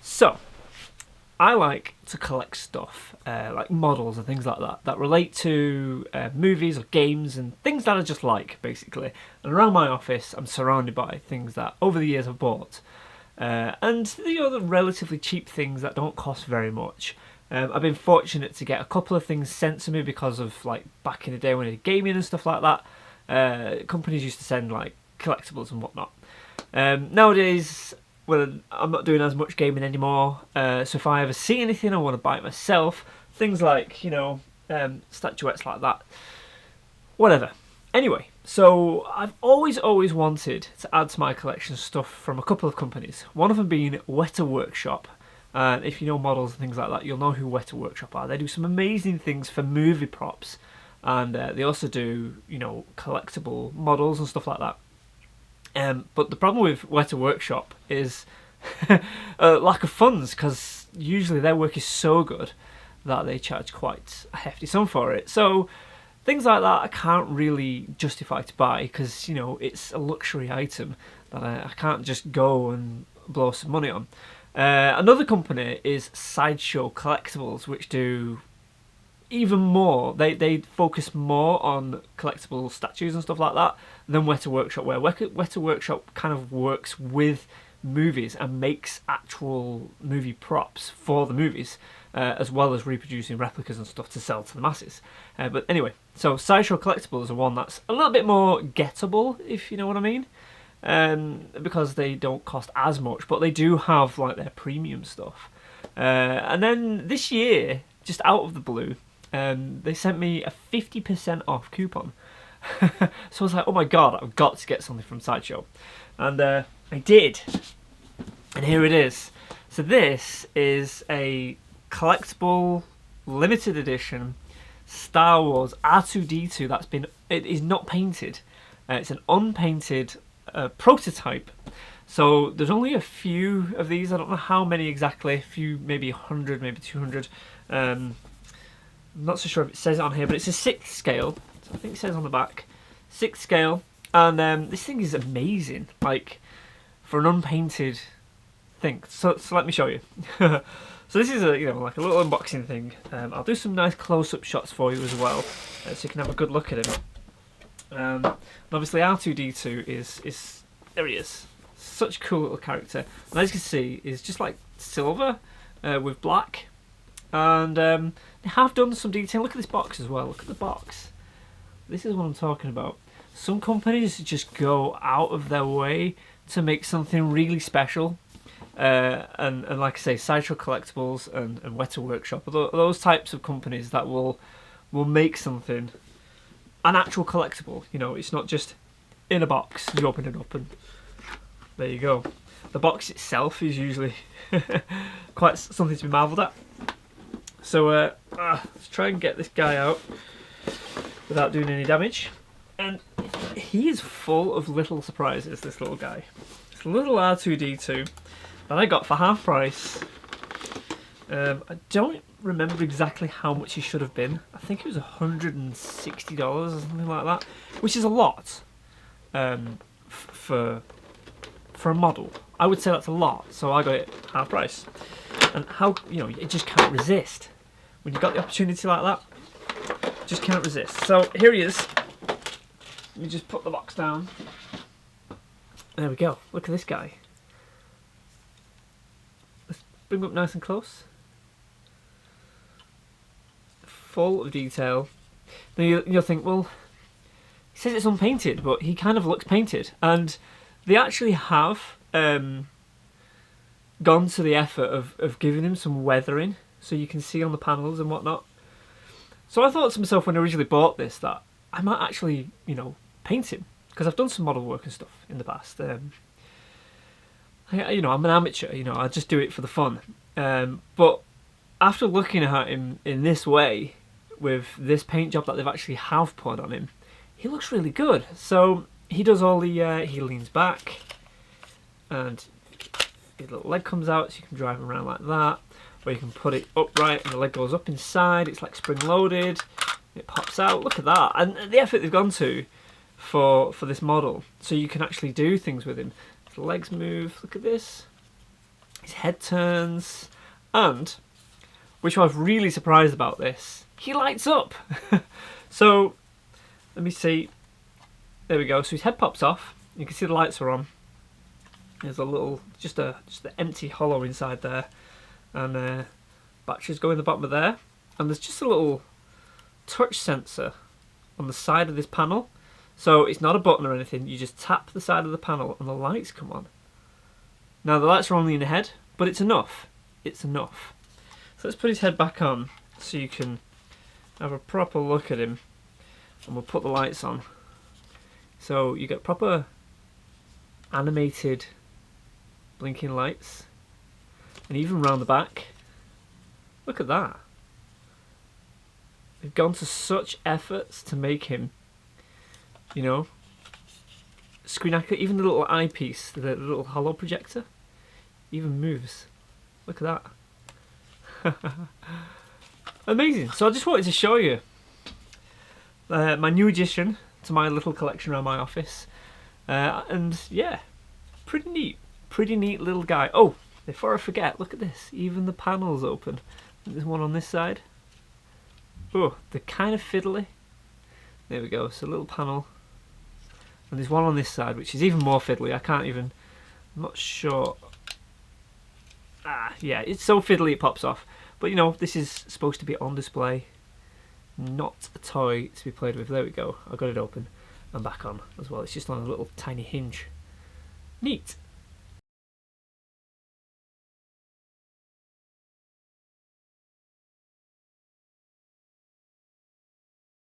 So, I like to collect stuff, like models and things like that, that relate to movies or games and things that I just like, basically. And around my office, I'm surrounded by things that over the years I've bought. And the relatively cheap things that don't cost very much. I've been fortunate to get a couple of things sent to me because of, like, back in the day when I did gaming and stuff like that. Companies used to send, like, collectibles and whatnot. Nowadays, well, I'm not doing as much gaming anymore, so if I ever see anything I want to buy it myself, things like, statuettes like that, whatever. Anyway, so I've always wanted to add to my collection stuff from a couple of companies. One of them being Weta Workshop. If you know models and things like that, you'll know who Weta Workshop are. They do some amazing things for movie props, and they also do, collectible models and stuff like that. But the problem with Weta Workshop is lack of funds, because usually their work is so good that they charge quite a hefty sum for it. So things like that I can't really justify to buy, because it's a luxury item that I can't just go and blow some money on. Another company is Sideshow Collectibles, which do even more. They focus more on collectible statues and stuff like that than Weta Workshop, where Weta Workshop kind of works with movies and makes actual movie props for the movies, as well as reproducing replicas and stuff to sell to the masses. But anyway, so Sideshow Collectibles are one that's a little bit more gettable, if you know what I mean, because they don't cost as much, but they do have, like, their premium stuff. And then this year, just out of the blue, they sent me a 50% off coupon. So I was like, oh my god, I've got to get something from Sideshow. And I did. And here it is. So this is a collectible, limited edition Star Wars R2-D2 it is not painted. It's an unpainted prototype. So there's only a few of these. I don't know how many exactly. A few, maybe 100, maybe 200. I'm not so sure if it says it on here, but it's a 6th scale. So I think it says on the back, 6th scale. And this thing is amazing, like, for an unpainted thing. So let me show you. So this is like a little unboxing thing. I'll do some nice close-up shots for you as well, so you can have a good look at him. And obviously R2-D2 is there he is. Such a cool little character. And as you can see, is just like silver with black. And they have done some detail. Look at this box as well. Look at the box. This is what I'm talking about. Some companies just go out of their way to make something really special. And like I say, Sideshow Collectibles and Weta Workshop are those types of companies that will make something an actual collectible. It's not just in a box. You open it up and there you go. The box itself is usually quite something to be marvelled at. So let's try and get this guy out without doing any damage. And he is full of little surprises, this little guy. It's a little R2-D2 that I got for half price. I don't remember exactly how much he should have been. I think it was $160 or something like that, which is a lot for a model. I would say that's a lot, so I got it half price. And how, you just can't resist. When you've got the opportunity like that, just can't resist. So here he is. Let me just put the box down. There we go. Look at this guy. Let's bring him up nice and close. Full of detail. Then you'll think, well, he says it's unpainted, but he kind of looks painted. And they actually have gone to the effort of giving him some weathering, so you can see on the panels and whatnot. So I thought to myself when I originally bought this that I might actually, paint him, because I've done some model work and stuff in the past. I'm an amateur, I just do it for the fun. But after looking at him in this way, with this paint job that they've actually have put on him, he looks really good. So he does all the, he leans back, and his little leg comes out, so you can drive him around like that. Or you can put it upright and the leg goes up inside. It's like spring loaded. It pops out. Look at that. And the effort they've gone to for this model, so you can actually do things with him. The legs move. Look at this. his head turns, and, which I was really surprised about this, he lights up. So, let me see. There we go. So his head pops off. You can see the lights are on. There's a little, just an empty hollow inside there, and batteries go in the bottom of there. And there's just a little touch sensor on the side of this panel. So it's not a button or anything. You just tap the side of the panel and the lights come on. Now the lights are only in the head, but it's enough. It's enough. So let's put his head back on so you can have a proper look at him. And we'll put the lights on. So you get proper animated blinking lights. And even round the back. Look at that. They've gone to such efforts to make him, you know, screen accurate. Even the little eyepiece, the little hollow projector, even moves. Look at that. Amazing. So I just wanted to show you my new addition to my little collection around my office. And yeah, pretty neat little guy. Oh, before I forget, look at this. Even the panel's open. There's one on this side. Oh, they're kind of fiddly. There we go. So a little panel. And there's one on this side, which is even more fiddly. I'm not sure. Yeah, it's so fiddly it pops off. But you know, this is supposed to be on display, not a toy to be played with. There we go. I got it open and back on as well. It's just on a little tiny hinge. Neat.